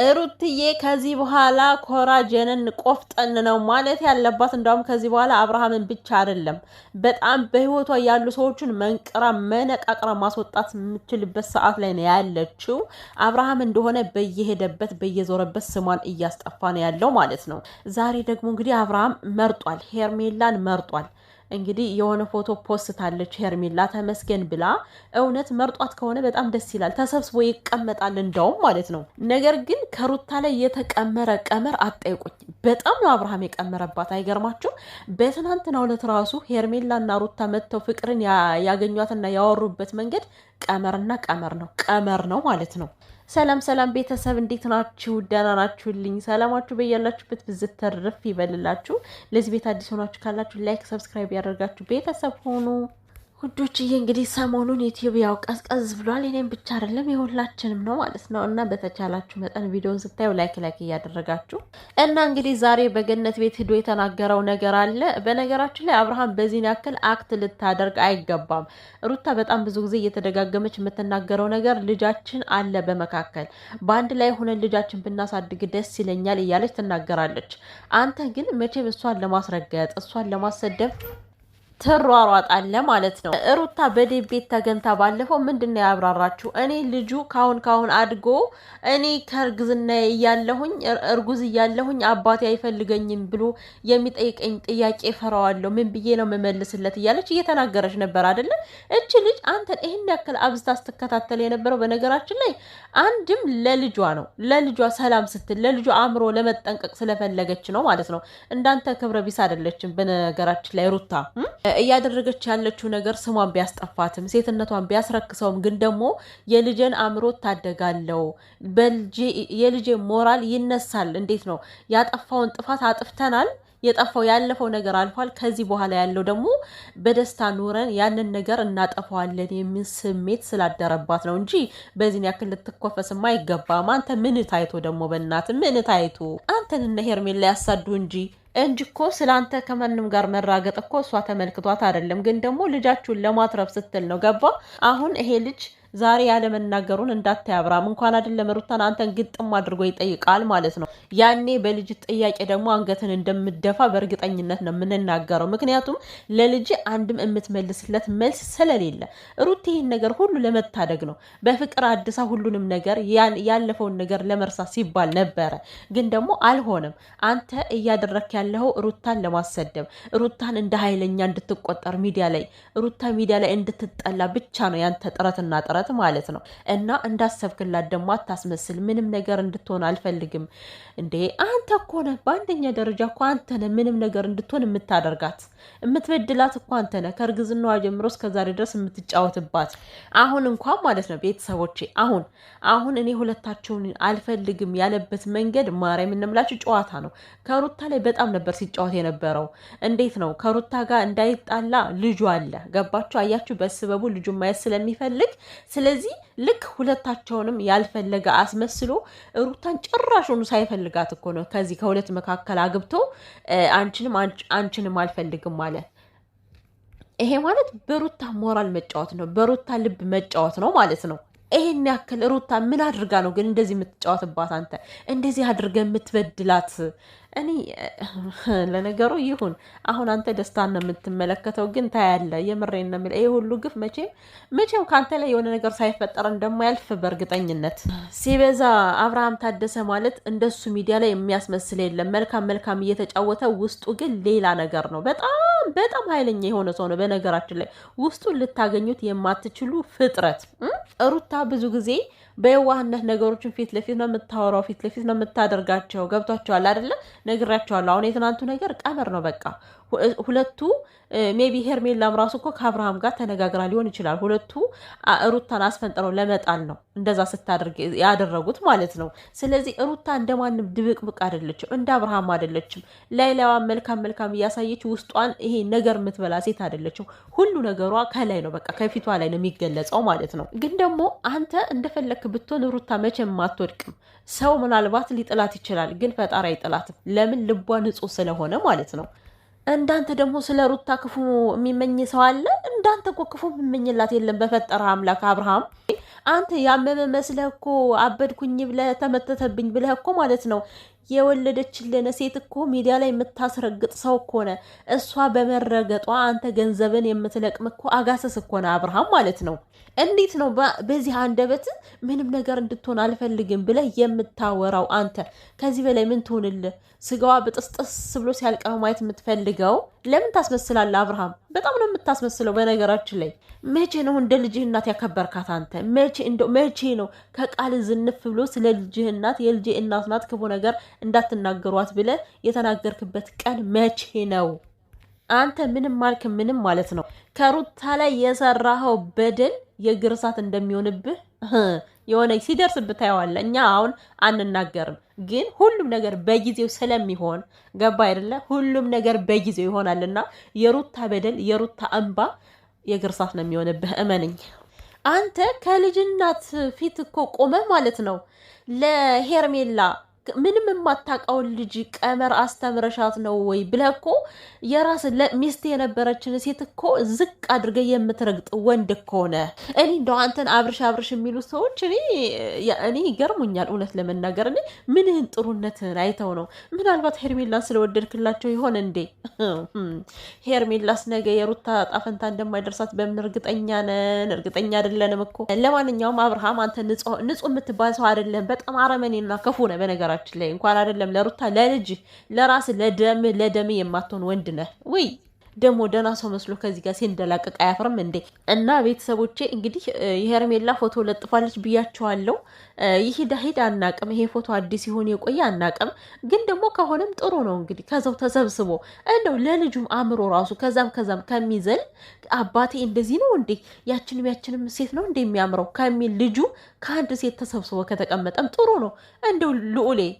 ሩትዬ ከዚህ በኋላ ኮራጀንን ቆፍጠን ነው ማለት ያለባት። እንደውም ከዚህ በኋላ አብርሃምን ብቻ አይደለም በጣም በህይወቷ ያሉ ሰዎችን መንቅራ መነቃቅራ ማስወጣት የምችልበት ሰዓት ላይ ነው ያለችው። አብርሃም እንደሆነ በየሄደበት በየዞረበት ስሟን እያስጠፋ ነው ያለው ማለት ነው። ዛሬ ደግሞ እንግዲህ አብርሃም መርጧል፣ ሄርሜላን መርጧል። እንግዲህ የሆነ ፎቶ ፖስታለች ሄርሜላ ተመስገን ብላ። እውነት መርጧት ከሆነ በጣም ደስ ይላል። ተሰብስቦ ይቀመጣል እንደውም ማለት ነው። ነገር ግን ከሩታ ላይ የተቀመረ ቀመር አጠይቁኝ። በጣም ነው አብርሃም የቀመረባት። አይገርማችሁ? በትናንትናው ዕለት ራሱ ሄርሜላና ሩታ መጥተው ፍቅርን ያገኟትና ያወሩበት መንገድ ቀመርና ቀመር ነው ማለት ነው። ሰላም ሰላም ቤተሰብ እንዴት ናችሁ? ደህና ናችሁልኝ? ሰላማችሁ በያላችሁበት ብዝት ተርፍ ይበልላችሁ። ለዚህ ቤት አዲስ ሆናችሁ ካላችሁ ላይክ፣ ሰብስክራይብ ያደርጋችሁ ቤተሰብ ሆኑ። ውዶችዬ እንግዲህ ሰሞኑን ዩቲዩብ ያው ቀዝቀዝ ብሏል። እኔም ብቻ አይደለም የሁላችንም ነው ማለት ነው። እና በተቻላችሁ መጠን ቪዲዮን ስታዩ ላይክ እያደረጋችሁ እና እንግዲህ ዛሬ በገነት ቤት ሂዶ የተናገረው ነገር አለ። በነገራችን ላይ አብርሃም በዚህን ያክል አክት ልታደርግ አይገባም። ሩታ በጣም ብዙ ጊዜ እየተደጋገመች የምትናገረው ነገር ልጃችን አለ በመካከል በአንድ ላይ ሆነን ልጃችን ብናሳድግ ደስ ይለኛል እያለች ትናገራለች። አንተ ግን መቼም እሷን ለማስረገጥ እሷን ለማሰደብ ትሯሯጣለ ማለት ነው። ሩታ በዴብ ቤት ተገንታ ባለፈው ምንድነው ያብራራችሁ? እኔ ልጁ ካሁን አድጎ እኔ ከእርግዝና እያለሁኝ እርጉዝ እያለሁኝ አባቴ አይፈልገኝም ብሎ የሚጠይቀኝ ጥያቄ ፈራዋለሁ፣ ምን ብዬ ነው መመልስለት እያለች እየተናገረች ነበር አይደለ? እች ልጅ አንተን ይህን ያክል አብዝታ ስትከታተል የነበረው በነገራችን ላይ አንድም ለልጇ ነው፣ ለልጇ ሰላም ስትል ለልጇ አእምሮ ለመጠንቀቅ ስለፈለገች ነው ማለት ነው። እንዳንተ ክብረ ቢስ አይደለችም። በነገራችን ላይ ሩታ እያደረገች ያለችው ነገር ስሟን ቢያስጠፋትም ሴትነቷን ቢያስረክሰውም ግን ደግሞ የልጄን አእምሮ ታደጋለው፣ የልጄ ሞራል ይነሳል። እንዴት ነው ያጠፋውን ጥፋት አጥፍተናል፣ የጠፋው ያለፈው ነገር አልፏል። ከዚህ በኋላ ያለው ደግሞ በደስታ ኑረን ያንን ነገር እናጠፋዋለን የሚል ስሜት ስላደረባት ነው እንጂ በዚህን ያክል ልትኮፈስማ አይገባም። አንተ ምን ታይቶ ደግሞ በእናት ምን ታይቶ አንተን እነ ሄርሜላ ያሳዱ እንጂ እኮ ስላንተ ከማንም ጋር መራገጥ እኮ እሷ ተመልክቷት አይደለም። ግን ደግሞ ልጃችሁን ለማትረፍ ስትል ነው። ገባ? አሁን ይሄ ልጅ ዛሬ ያለመናገሩን እንዳታያብራም እንኳን አይደለም ሩታን አንተን ግጥም አድርጎ ይጠይቃል ማለት ነው። ያኔ በልጅ ጥያቄ ደግሞ አንገትን እንደምደፋ በእርግጠኝነት ነው የምንናገረው። ምክንያቱም ለልጅ አንድም የምትመልስለት መልስ ስለሌለ ሩት ይህን ነገር ሁሉ ለመታደግ ነው በፍቅር አድሳ ሁሉንም ነገር ያለፈውን ነገር ለመርሳት ሲባል ነበረ። ግን ደግሞ አልሆነም። አንተ እያደረክ ያለው ሩታን ለማሰደብ፣ ሩታን እንደ ኃይለኛ እንድትቆጠር ሩታ ሚዲያ ላይ እንድትጠላ ብቻ ነው ያንተ ጥረትና ጥረት ማለት ነው። እና እንዳሰብክላት ደግሞ አታስመስል። ምንም ነገር እንድትሆን አልፈልግም። እንዴ አንተ እኮ ነህ በአንደኛ ደረጃ እኮ አንተ ነህ ምንም ነገር እንድትሆን የምታደርጋት፣ የምትበድላት እኮ አንተ ነህ። ከእርግዝናዋ ጀምሮ እስከዛሬ ድረስ የምትጫወትባት። አሁን እንኳን ማለት ነው ቤተሰቦቼ አሁን እኔ ሁለታቸውን አልፈልግም ያለበት መንገድ ማርያም እንምላችሁ ጨዋታ ነው። ከሩታ ላይ በጣም ነበር ሲጫወት የነበረው። እንዴት ነው ከሩታ ጋር እንዳይጣላ ልጁ አለ። ገባችሁ? አያችሁ? በስበቡ ልጁ ማየት ስለሚፈልግ ስለዚህ ልክ ሁለታቸውንም ያልፈለገ አስመስሎ ሩታን ጭራሹን ሳይፈልጋት እኮ ነው ከዚህ ከሁለት መካከል አግብቶ አንቺንም አልፈልግም ማለት። ይሄ ማለት በሩታ ሞራል መጫወት ነው፣ በሩታ ልብ መጫወት ነው ማለት ነው። ይሄን ያክል ሩታ ምን አድርጋ ነው ግን እንደዚህ የምትጫወትባት? አንተ እንደዚህ አድርገ የምትበድላት? እኔ ለነገሩ ይሁን አሁን አንተ ደስታን ነው የምትመለከተው፣ ግን ታያለ። የምሬን ነው የምልህ። ይሄ ሁሉ ግፍ መቼም ካንተ ላይ የሆነ ነገር ሳይፈጠር እንደማያልፍ በእርግጠኝነት። ሲበዛ አብርሃም ታደሰ ማለት እንደሱ ሚዲያ ላይ የሚያስመስል የለም። መልካም እየተጫወተ ውስጡ ግን ሌላ ነገር ነው። በጣም ኃይለኛ የሆነ ሰው ነው። በነገራችን ላይ ውስጡን ልታገኙት የማትችሉ ፍጥረት። ሩታ ብዙ ጊዜ በየዋህነት ነገሮችን ፊት ለፊት ነው የምታወራው፣ ፊት ለፊት ነው የምታደርጋቸው። ገብቷቸዋል አይደለ? ነግራቸዋለሁ። አሁን የትናንቱ ነገር ቀመር ነው በቃ። ሁለቱ ሜቢ ሄርሜላም ራሱ እኮ ከአብርሃም ጋር ተነጋግራ ሊሆን ይችላል። ሁለቱ ሩታን አስፈንጥረው ለመጣል ነው እንደዛ ስታደርግ ያደረጉት ማለት ነው። ስለዚህ ሩታ እንደማንም ድብቅብቅ አይደለችም፣ እንደ አብርሃም አይደለችም። ላይላዋን መልካም እያሳየች ውስጧን ይሄ ነገር የምትበላ ሴት አይደለችም። ሁሉ ነገሯ ከላይ ነው፣ በቃ ከፊቷ ላይ ነው የሚገለጸው ማለት ነው። ግን ደግሞ አንተ እንደፈለክ ብትሆን ሩታ መቼም አትወድቅም። ሰው ምናልባት ሊጥላት ይችላል፣ ግን ፈጣሪ አይጥላትም። ለምን? ልቧ ንጹህ ስለሆነ ማለት ነው። እንዳንተ ደግሞ ስለ ሩታ ክፉ የሚመኝ ሰው አለ? እንዳንተ እኮ ክፉ የሚመኝላት የለም በፈጠረ አምላክ። አብርሃም አንተ ያመመ መስለህ እኮ አበድኩኝ ብለህ ተመተተብኝ ብለህ እኮ ማለት ነው የወለደችልን ሴት እኮ ሚዲያ ላይ የምታስረግጥ ሰው እኮ ነህ። እሷ በመረገጧ አንተ ገንዘብን የምትለቅም እኮ አጋሰስ እኮ ነህ አብርሃም ማለት ነው። እንዴት ነው በዚህ አንደበት ምንም ነገር እንድትሆን አልፈልግም ብለህ የምታወራው? አንተ ከዚህ በላይ ምን ትሆንልህ? ስጋዋ በጥስጥስ ብሎ ሲያልቀህ ማየት የምትፈልገው ለምን ታስመስላለህ አብርሃም? በጣም ነው የምታስመስለው። በነገራችን ላይ መቼ ነው እንደ ልጅህ እናት ያከበርካት አንተ? መቼ ነው ከቃል ዝንፍ ብሎ ስለ ልጅህ እናት የልጅ እናት ናት ክፉ ነገር እንዳትናገሯት ብለህ የተናገርክበት ቀን መቼ ነው? አንተ ምንም ማልክ ምንም ማለት ነው ከሩታ ላይ የሰራኸው በደል የእግር እሳት እንደሚሆንብህ የሆነ ሲደርስብህ ታየዋለህ። እኛ አሁን አንናገርም፣ ግን ሁሉም ነገር በጊዜው ስለሚሆን ገባ አይደለ? ሁሉም ነገር በጊዜው ይሆናልና የሩታ በደል የሩታ እንባ የእግር እሳት ነው የሚሆንብህ፣ እመንኝ። አንተ ከልጅናት ፊት እኮ ቆመህ ማለት ነው ለሄርሜላ ምንም የማታውቀውን ልጅ ቀመር አስተምረሻት ነው ወይ ብለህ እኮ የራስ ሚስት የነበረችን ሴት እኮ ዝቅ አድርገህ የምትረግጥ ወንድ እኮ ነህ። እኔ እንደው አንተን አብርሽ የሚሉ ሰዎች እኔ ይገርሙኛል እውነት ለመናገር። እኔ ምንህን ጥሩነትን አይተው ነው? ምናልባት ሄርሜላን ስለወደድክላቸው ይሆን እንዴ? ሄርሜላስ ነገ የሩታ ጣፈንታ እንደማይደርሳት በምን እርግጠኛ ነን? እርግጠኛ አይደለንም እኮ። ለማንኛውም አብርሃም አንተ ንጹህ የምትባል ሰው አይደለም። በጣም አረመኔና ክፉ ነህ በነገራችን ላይ እንኳን አይደለም ለሩታ ለልጅ ለራስ ለደም የማትሆን ወንድ ነህ ወይ? ደግሞ ደህና ሰው መስሎ ከዚህ ጋር ሲንደላቀቅ አያፍርም እንዴ? እና ቤተሰቦቼ እንግዲህ የሄርሜላ ፎቶ ለጥፋለች ብያቸዋለሁ። ይሄድ አናቅም። ይሄ ፎቶ አዲስ ይሆን የቆየ አናቅም። ግን ደግሞ ከሆነም ጥሩ ነው እንግዲህ ከዛው ተሰብስቦ እንደው ለልጁም አእምሮ ራሱ ከዛም ከሚዘል አባቴ እንደዚህ ነው እንዴ ያችንም ሴት ነው እንደሚያምረው ከሚል ልጁ ከአንድ ሴት ተሰብስቦ ከተቀመጠም ጥሩ ነው። እንደው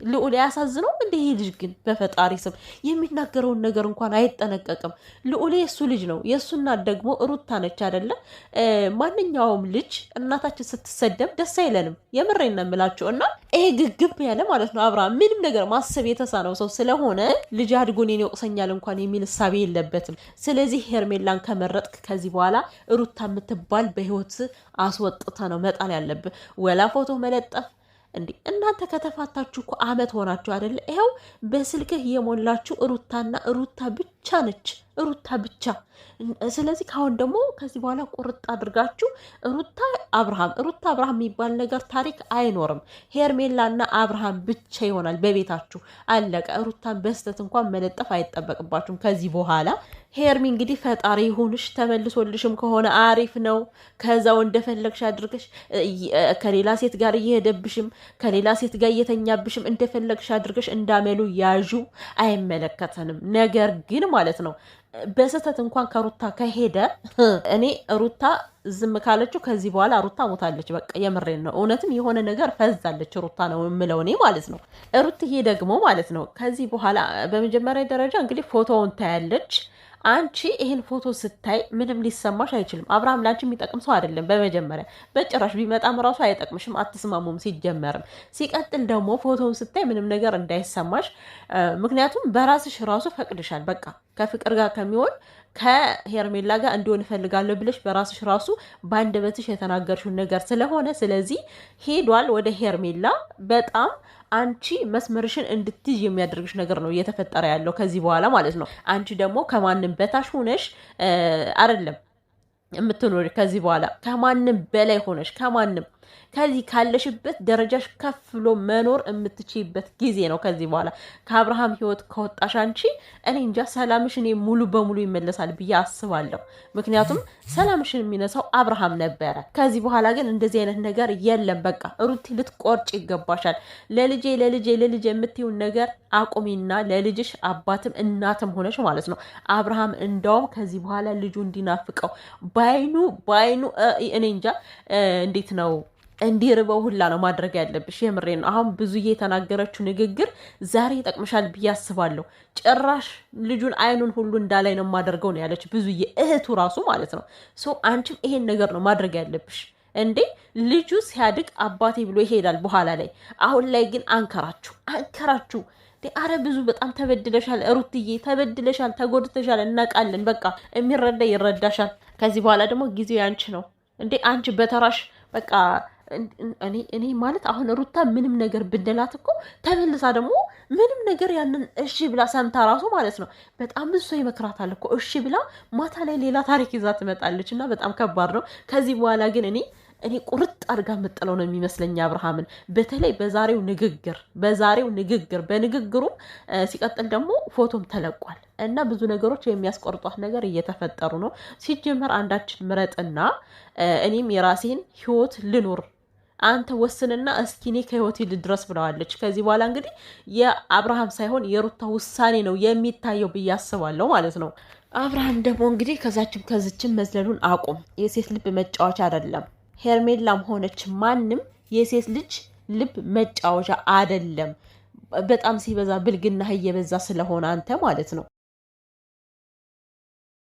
ልዑሌ ያሳዝነው እንደ ይሄ ልጅ ግን በፈጣሪ ስም የሚናገረውን ነገር እንኳን አይጠነቀቅም። ልዑሌ የእሱ ልጅ ነው። የእሱ እናት ደግሞ ሩታ ነች አይደለ? ማንኛውም ልጅ እናታችን ስትሰደብ ደስ አይለንም። የምሬን ነው የምላቸው። እና ይሄ ግግብ ያለ ማለት ነው አብርሃም ምንም ነገር ማሰብ የተሳነው ሰው ስለሆነ ልጅ አድጎ እኔን ይወቅሰኛል እንኳን የሚል እሳቤ የለበትም። ስለዚህ ሄርሜላን ከመረጥክ ከዚህ በኋላ ሩታ የምትባል በህይወት አስወጥተ ነው መጣል ያለብህ። ወላ ፎቶ መለጠፍ እንዴ! እናንተ ከተፋታችሁ እኮ አመት ሆናችሁ አይደለ? ይኸው በስልክህ የሞላችሁ ሩታና ሩታ ብቻ ነች፣ ሩታ ብቻ። ስለዚህ ካሁን ደግሞ ከዚህ በኋላ ቁርጥ አድርጋችሁ ሩታ አብርሃም የሚባል ነገር ታሪክ አይኖርም። ሄርሜላና አብርሃም ብቻ ይሆናል በቤታችሁ፣ አለቀ። ሩታን በስተት እንኳን መለጠፍ አይጠበቅባችሁም ከዚህ በኋላ። ሄርሚ እንግዲህ ፈጣሪ ይሁንሽ፣ ተመልሶልሽም ከሆነ አሪፍ ነው። ከዛው እንደፈለግሽ አድርገሽ ከሌላ ሴት ጋር እየሄደብሽም ከሌላ ሴት ጋር እየተኛብሽም እንደፈለግሽ አድርገሽ እንዳመሉ ያዡ፣ አይመለከተንም። ነገር ግን ማለት ነው በስተት እንኳን ከሩታ ከሄደ እኔ ሩታ ዝም ካለችው ከዚህ በኋላ ሩታ ሞታለች። በቃ የምሬን ነው። እውነትም የሆነ ነገር ፈዛለች ሩታ ነው የምለው እኔ ማለት ነው። ሩትዬ ደግሞ ማለት ነው ከዚህ በኋላ በመጀመሪያ ደረጃ እንግዲህ ፎቶውን ታያለች። አንቺ ይህን ፎቶ ስታይ ምንም ሊሰማሽ አይችልም። አብርሃም ላንቺ የሚጠቅም ሰው አይደለም። በመጀመሪያ በጭራሽ ቢመጣም ራሱ አይጠቅምሽም፣ አትስማሙም ሲጀመርም። ሲቀጥል ደግሞ ፎቶውን ስታይ ምንም ነገር እንዳይሰማሽ፣ ምክንያቱም በራስሽ ራሱ ፈቅድሻል። በቃ ከፍቅር ጋር ከሚሆን ከሄርሜላ ጋር እንዲሆን እፈልጋለሁ ብለሽ በራስሽ ራሱ በአንደበትሽ የተናገርሽውን ነገር ስለሆነ ስለዚህ ሄዷል ወደ ሄርሜላ። በጣም አንቺ መስመርሽን እንድትይዥ የሚያደርግሽ ነገር ነው እየተፈጠረ ያለው ከዚህ በኋላ ማለት ነው። አንቺ ደግሞ ከማንም በታች ሆነሽ አይደለም የምትኖሪ ከዚህ በኋላ ከማንም በላይ ሆነሽ ከዚህ ካለሽበት ደረጃሽ ከፍ ብሎ መኖር የምትችይበት ጊዜ ነው ከዚህ በኋላ። ከአብርሃም ህይወት ከወጣሽ አንቺ እኔ እንጃ ሰላምሽ እኔ ሙሉ በሙሉ ይመለሳል ብዬ አስባለሁ። ምክንያቱም ሰላምሽን የሚነሳው አብርሃም ነበረ። ከዚህ በኋላ ግን እንደዚህ አይነት ነገር የለም። በቃ ሩቲ ልትቆርጭ ይገባሻል። ለልጄ የምትይውን ነገር አቁሚና ለልጅሽ አባትም እናትም ሆነሽ ማለት ነው። አብርሃም እንደውም ከዚህ በኋላ ልጁ እንዲናፍቀው ባይኑ እኔ እንጃ እንዴት ነው እንዲርበው ሁላ ነው ማድረግ ያለብሽ። የምሬ ነው። አሁን ብዙዬ የተናገረችው ንግግር ዛሬ ይጠቅምሻል ብዬ አስባለሁ። ጭራሽ ልጁን አይኑን ሁሉ እንዳላይ ነው ማደርገው ነው ያለች ብዙዬ፣ እህቱ ራሱ ማለት ነው። ሶ አንቺም ይሄን ነገር ነው ማድረግ ያለብሽ። እንዴ ልጁ ሲያድግ አባቴ ብሎ ይሄዳል በኋላ ላይ። አሁን ላይ ግን አንከራችሁ አረ ብዙ በጣም ተበድለሻል ሩትዬ፣ ተበድለሻል፣ ተጎድተሻል፣ እናውቃለን። በቃ የሚረዳ ይረዳሻል። ከዚህ በኋላ ደግሞ ጊዜው ያንቺ ነው እንዴ። አንቺ በተራሽ በቃ እኔ ማለት አሁን ሩታ ምንም ነገር ብንላት እኮ ተመልሳ ደግሞ ምንም ነገር ያንን እሺ ብላ ሰምታ ራሱ ማለት ነው በጣም ብዙ ሰው ይመክራታል እኮ እሺ ብላ ማታ ላይ ሌላ ታሪክ ይዛ ትመጣለች። እና በጣም ከባድ ነው። ከዚህ በኋላ ግን እኔ ቁርጥ አድርጋ የምጥለው ነው የሚመስለኝ አብርሃምን። በተለይ በዛሬው ንግግር በንግግሩም ሲቀጥል ደግሞ ፎቶም ተለቋል እና ብዙ ነገሮች የሚያስቆርጧት ነገር እየተፈጠሩ ነው። ሲጀመር አንዳችን ምረጥና እኔም የራሴን ህይወት ልኑር አንተ ወስንና እስኪ እኔ ከህይወቴ ልድረስ ብለዋለች። ከዚህ በኋላ እንግዲህ የአብርሃም ሳይሆን የሩታ ውሳኔ ነው የሚታየው ብዬ አስባለሁ ማለት ነው። አብርሃም ደግሞ እንግዲህ ከዝችም መዝለሉን አቁም። የሴት ልብ መጫወቻ አይደለም። ሄርሜላም ሆነች ማንም የሴት ልጅ ልብ መጫወቻ አይደለም። በጣም ሲበዛ ብልግና እየበዛ ስለሆነ አንተ ማለት ነው።